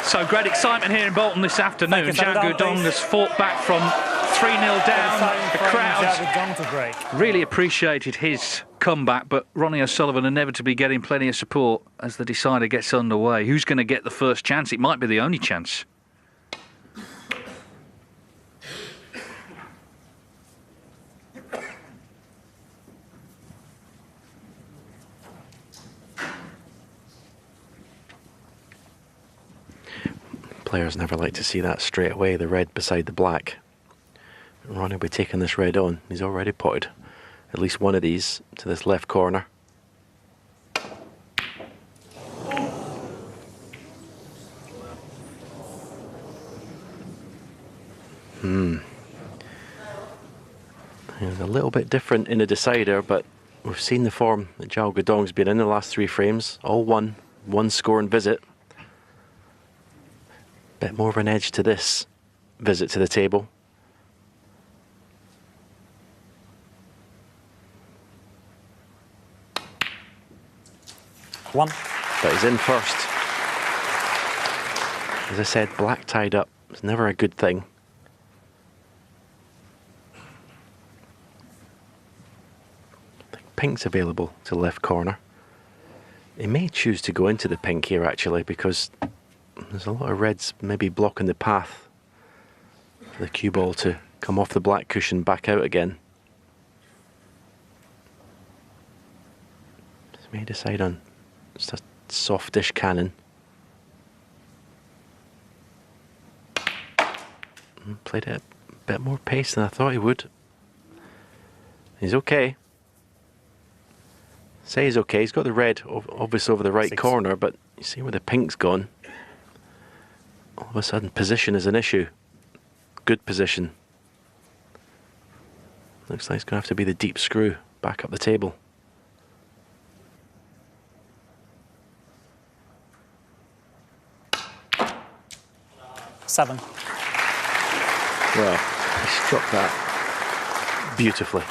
So great excitement here in Bolton this afternoon. Xiao Guodong has fought back from 3-0 down. The crowd really appreciated his comeback, but Ronnie O'Sullivan inevitably getting plenty of support as the decider gets underway. Who's going to get the first chance? It might be the only chance. Players never like to see that straight away, the red beside the black. Ronnie will be taking this red on. He's already potted at least one of these to this left corner. It's a little bit different in a decider, but we've seen the form that Xiao Guodong's been in the last 3 frames. All one score and visit. Bit more of an edge to this visit to the table. One. But he's in first. As I said, black tied up. It's never a good thing. I think pink's available to left corner. He may choose to go into the pink here actually, because there's a lot of reds maybe blocking the path for the cue ball to come off the black cushion back out again. So may decide on just a softish cannon. Played it a bit more pace than I thought he would. He's okay. Say he's okay. He's got the red obviously over the right corner, but you see where the pink's gone. All of a sudden, position is an issue. Good position. Looks like it's going to have to be the deep screw back up the table. Seven. Well, he struck that beautifully.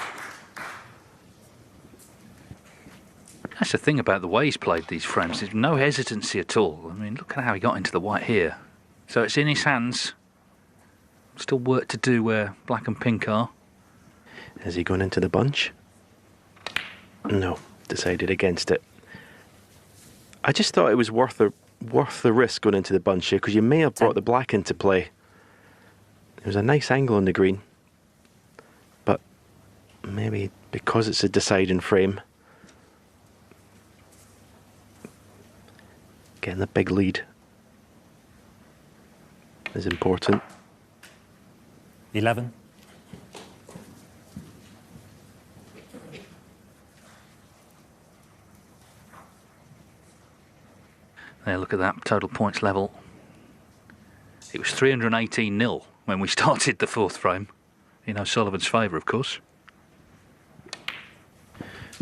That's the thing about the way he's played these frames. There's no hesitancy at all. I mean, look at how he got into the white here. So it's in his hands. Still work to do where black and pink are. Is he going into the bunch? No, decided against it. I just thought it was worth the risk going into the bunch here, because you may have brought the black into play. There was a nice angle on the green, but maybe because it's a deciding frame, getting the big lead is important. 11. There, look at that total points level. It was 318-0 when we started the 4th frame. In O'Sullivan's favour, of course.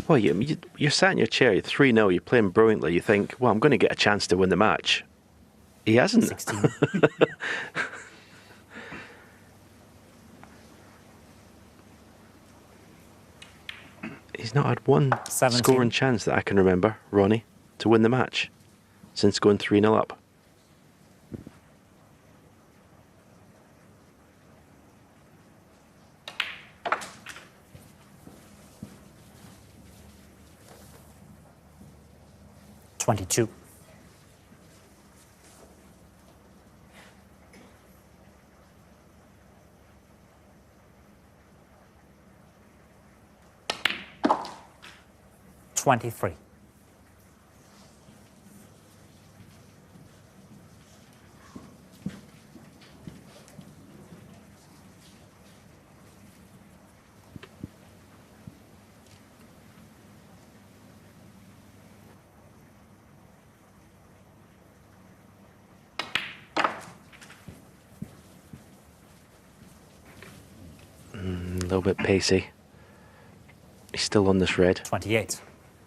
Well, you're sat in your chair, you're 3-0, you're playing brilliantly. You think, well, I'm going to get a chance to win the match. He hasn't. 16. He's not had one 17. scoring chance that I can remember, Ronnie, to win the match since going 3-0 up. $22. $23. A little bit pacey. He's still on this red. 28.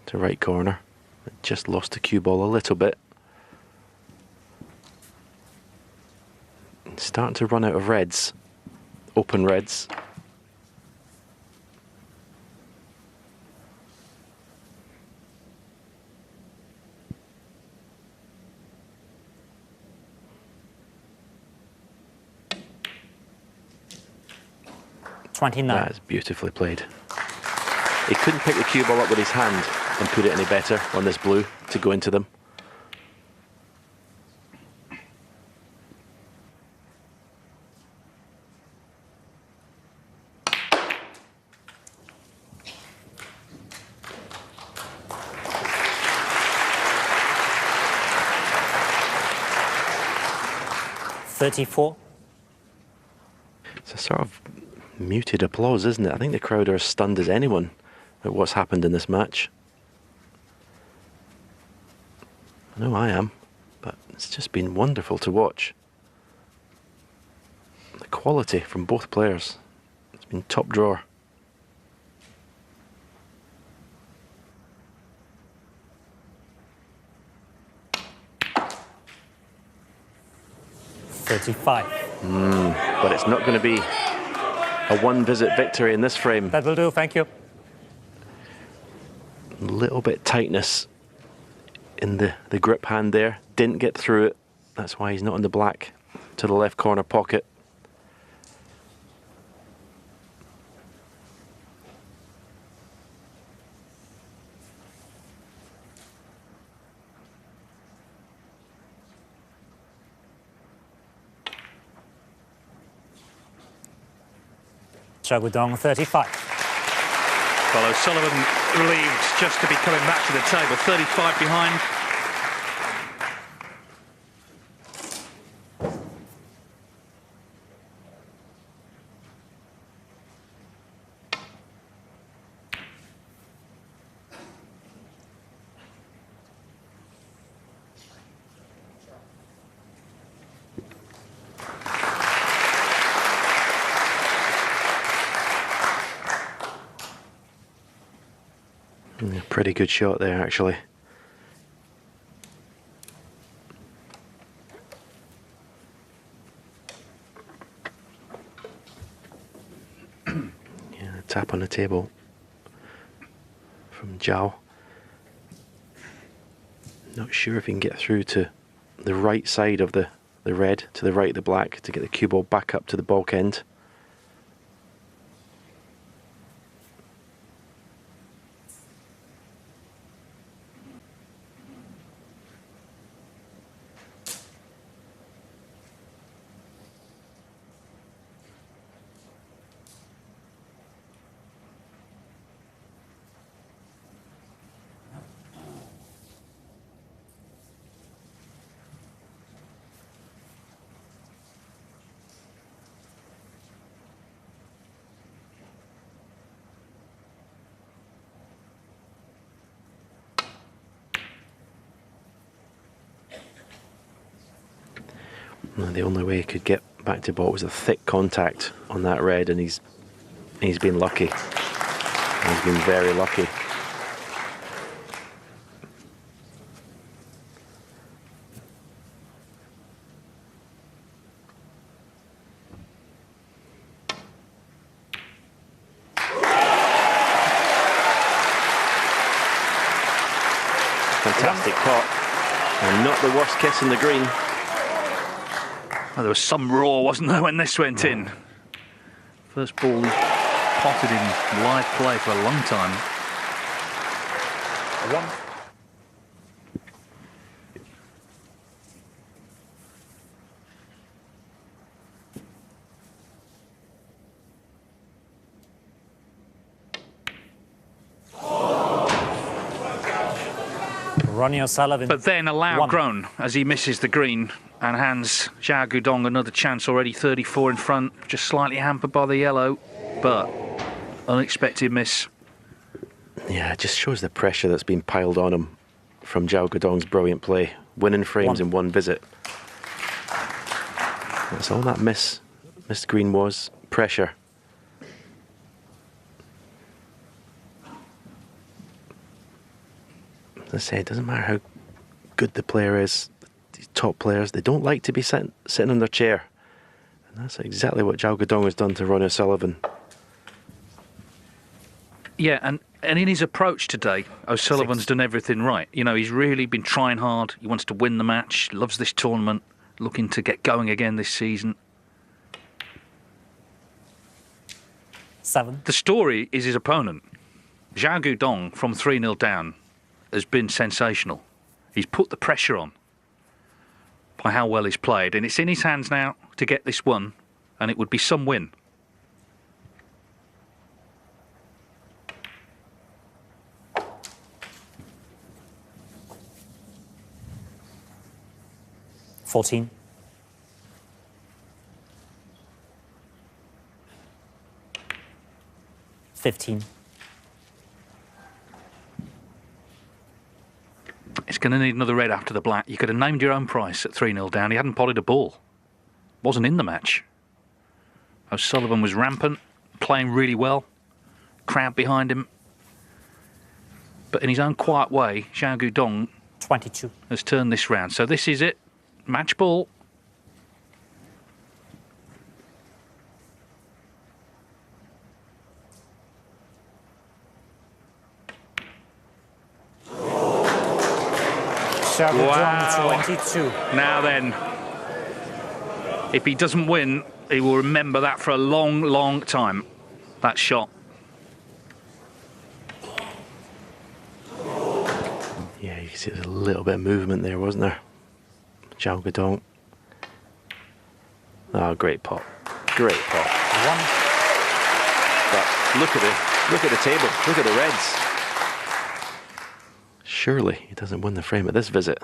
To right corner. Just lost the cue ball a little bit. Starting to run out of reds. Open reds. 29. That is beautifully played. He couldn't pick the cue ball up with his hand and put it any better on this blue to go into them. $34. It's a sort of muted applause, isn't it? I think the crowd are as stunned as anyone at what's happened in this match. I know I am, but it's just been wonderful to watch. The quality from both players, it's been top drawer. But it's not going to be a one-visit victory in this frame. That will do, thank you. A little bit tightness in the grip hand there. Didn't get through it. That's why he's not in the black to the left corner pocket. Xiao Guodong, 35. Well, O'Sullivan relieved just to be coming back to the table, 35 behind. Pretty good shot there, actually. Yeah, a tap on the table from Xiao. Not sure if he can get through to the right side of the red, to the right of the black, to get the cue ball back up to the bulk end. The only way he could get back to ball was a thick contact on that red, and he's been lucky. He's been very lucky. Fantastic pot, and not the worst kiss in the green. Well, there was some roar, wasn't there, when this went in? First ball potted in live play for a long time. Ronnie O'Sullivan. But then a loud groan as he misses the green and hands Xiao Guodong another chance already, 34 in front, just slightly hampered by the yellow, but unexpected miss. Yeah, it just shows the pressure that's been piled on him from Xiao Guodong's brilliant play. Winning frames in one visit. That's all that missed green was, pressure. As I say, it doesn't matter how good the player is, these top players, they don't like to be sitting in their chair. And that's exactly what Xiao Guodong has done to Ronnie O'Sullivan. Yeah, and in his approach today, O'Sullivan's done everything right. You know, he's really been trying hard. He wants to win the match, loves this tournament, looking to get going again this season. 7. The story is his opponent. Xiao Guodong, from 3-0 down, has been sensational. He's put the pressure on by how well he's played, and it's in his hands now to get this one, and it would be some win. $14. 15. It's going to need another red after the black. You could have named your own price at 3-0 down. He hadn't potted a ball. Wasn't in the match. O'Sullivan was rampant, playing really well. Crowd behind him. But in his own quiet way, Xiao Guodong 22. has turned this round. So this is it. Match ball. Xiao Guodong, Wow. 22. Now then, if he doesn't win, he will remember that for a long, long time. That shot. Yeah, you can see there's a little bit of movement there, wasn't there? Xiao Guodong. Oh, great pot. Great pot. 1. But look at the table. Look at the reds. Surely he doesn't win the frame at this visit.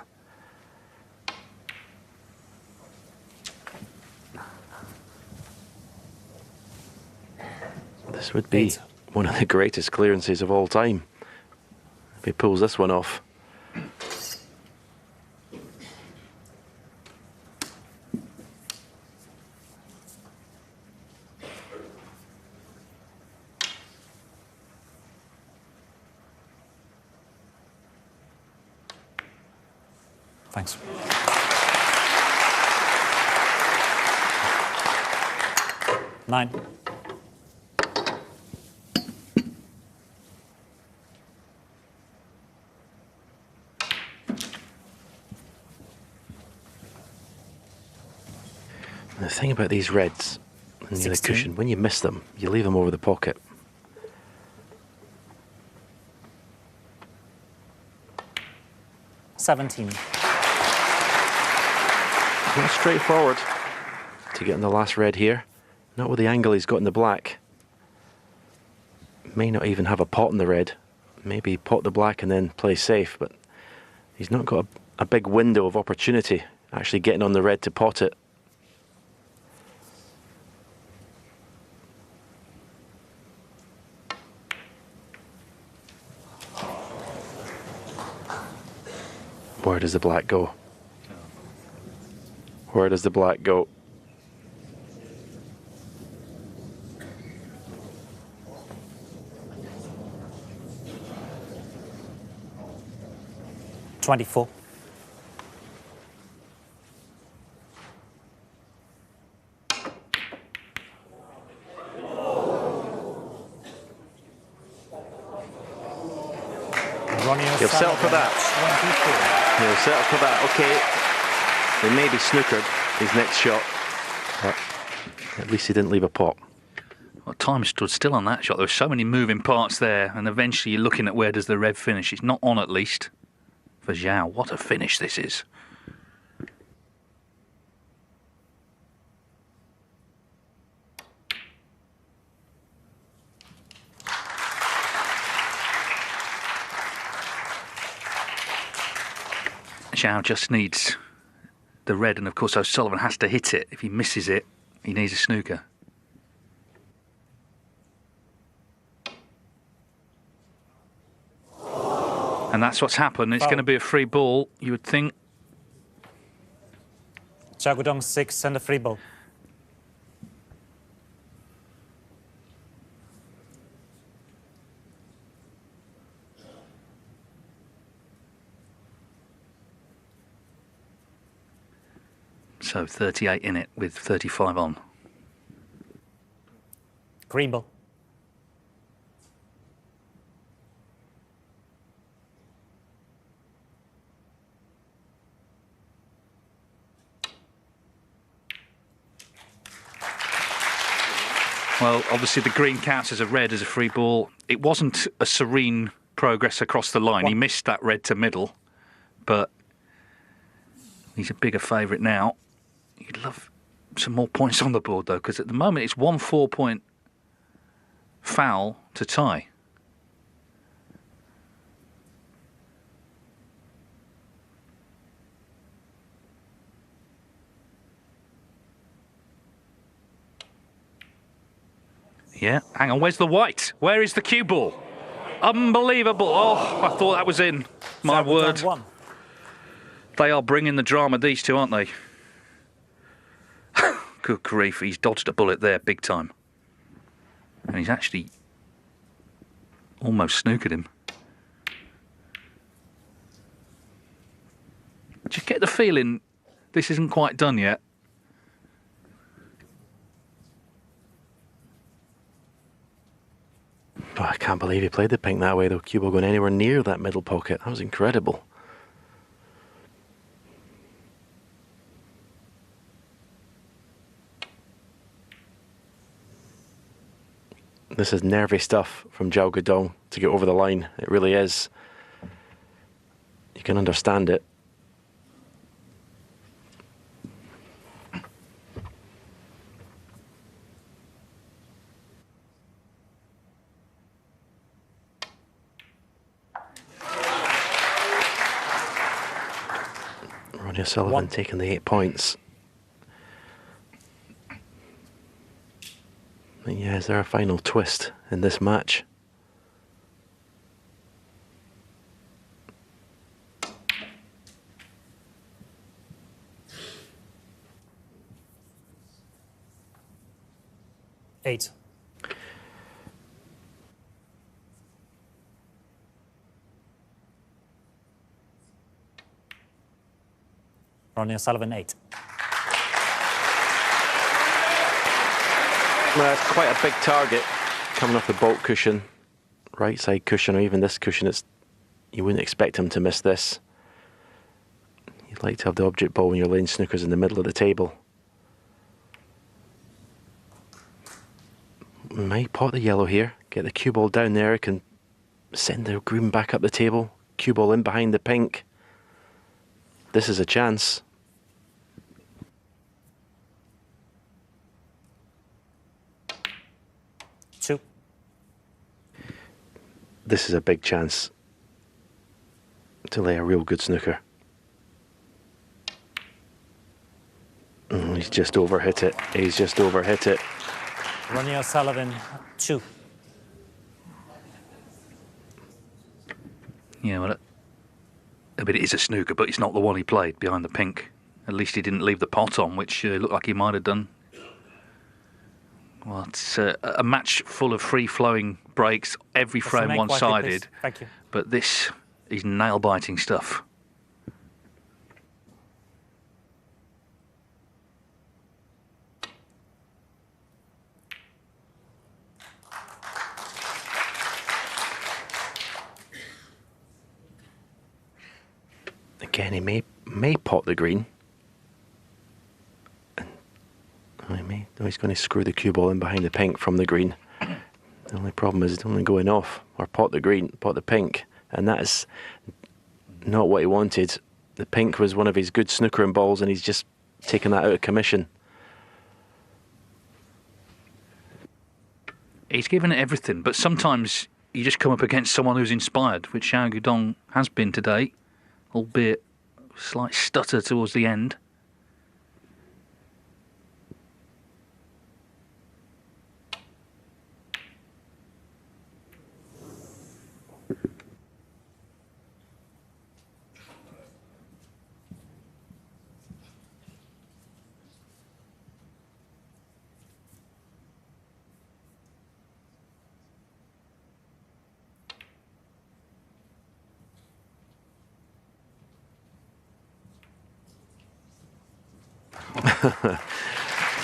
This would be 8. one of the greatest clearances of all time if he pulls this one off. Thanks. Nine. And the thing about these reds and the other 16. cushion, when you miss them, you leave them over the pocket. $17. Not straightforward to get on the last red here. Not with the angle he's got in the black. May not even have a pot in the red. Maybe pot the black and then play safe, but he's not got a big window of opportunity actually getting on the red to pot it. Where does the black go? Where does the black go? $24. Ronnie He'll settle for that. 24. He'll settle for that. Okay. He may be snookered his next shot, but at least he didn't leave a pot. Well, time stood still on that shot. There were so many moving parts there, and eventually you're looking at where does the red finish. It's not on, at least for Xiao. What a finish this is. Xiao just needs the red, and of course O'Sullivan has to hit it. If he misses it, he needs a snooker. And that's what's happened. It's going to be a free ball, you would think. Xiao Guodong 6 and a free ball. So 38 in it with 35 on. Green ball. Well, obviously the green counts as a red as a free ball. It wasn't a serene progress across the line. He missed that red to middle, but he's a bigger favourite now. You'd love some more points on the board, though, because at the moment it's 1 4-point foul to tie. Yeah, hang on, where's the white? Where is the cue ball? Unbelievable. Oh, I thought that was in. My word. They are bringing the drama, these two, aren't they? Good grief, he's dodged a bullet there, big time. And he's actually almost snookered him. Just get the feeling this isn't quite done yet. Oh, I can't believe he played the pink that way, though. Cue ball going anywhere near that middle pocket. That was incredible. This is nervy stuff from Xiao Guodong to get over the line. It really is. You can understand it. Ronnie O'Sullivan taking the 8 points. And yeah, is there a final twist in this match? Eight. Ronnie O'Sullivan, 8. Well, it's quite a big target coming off the baulk cushion, right side cushion, or even this cushion. You wouldn't expect him to miss this. You'd like to have the object ball when you're laying snookers in the middle of the table. We might pot the yellow here, get the cue ball down there, it can send the green back up the table, cue ball in behind the pink. This is a chance. Two. This is a big chance to lay a real good snooker. Oh, he's just overhit it. He's just overhit it. Ronnie O'Sullivan, 2. Yeah, well, I mean, it is a snooker, but it's not the one he played behind the pink. At least he didn't leave the pot on, which looked like he might have done. Well, it's a match full of free-flowing breaks, every frame one-sided. Thank you. But this is nail-biting stuff. Again, he may pot the green. He's going to screw the cue ball in behind the pink from the green. The only problem is it's only going off, or pot the green, pot the pink, and that is not what he wanted. The pink was one of his good snookering balls, and he's just taken that out of commission. He's given it everything, but sometimes you just come up against someone who's inspired, which Xiao Guodong has been today, albeit a slight stutter towards the end.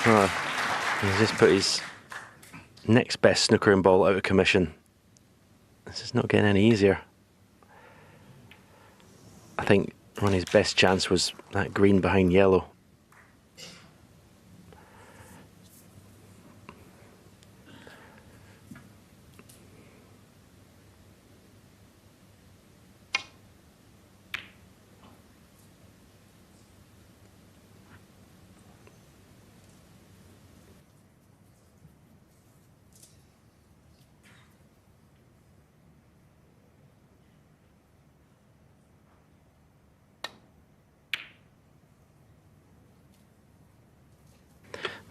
Well, he's just put his next best snookering ball out of commission. This is not getting any easier. I think Ronnie's best chance was that green behind yellow.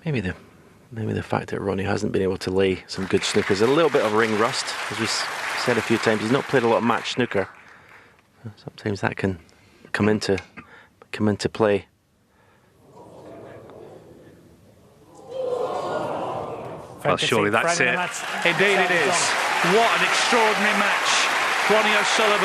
Maybe the fact that Ronnie hasn't been able to lay some good snookers, a little bit of ring rust, as we said a few times. He's not played a lot of match snooker. Sometimes that can come into play. Well, surely that's it. Indeed it is. What an extraordinary match. Ronnie O'Sullivan.